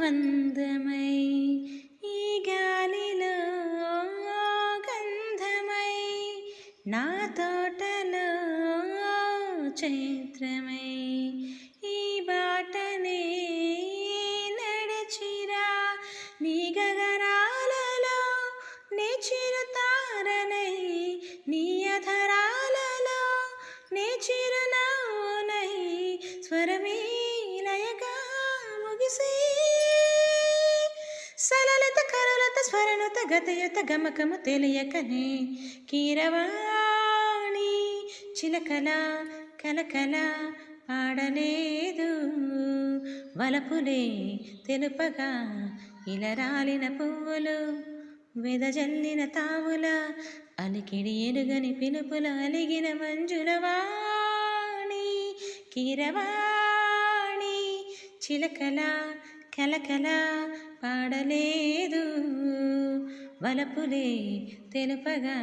అందమై ఈ గాలిలో గంధమై నా తోటలో చైత్రమై ఈ బాటనే నడిచిరా నీ గగనాలలో నీ చిరుతారనై నీ అధరాలలో నీ చిరునవ్వునై స్వరమే లయగా ముగిసే సలలిత కరులత స్వరనుత గతయుత గమకము తెలియకనే కీరవాణి చిలకల కలకల పాడలేదు వలపులే తెలుపగా ఇలరాలిన పువ్వులు వెదజల్లిన తావుల అలికిడి ఎరుగని పిలుపుల అలిగిన మంజుల వాణి కీరవాణి చిలకల కలకల పాడలేదు వలపులే తెలుపగా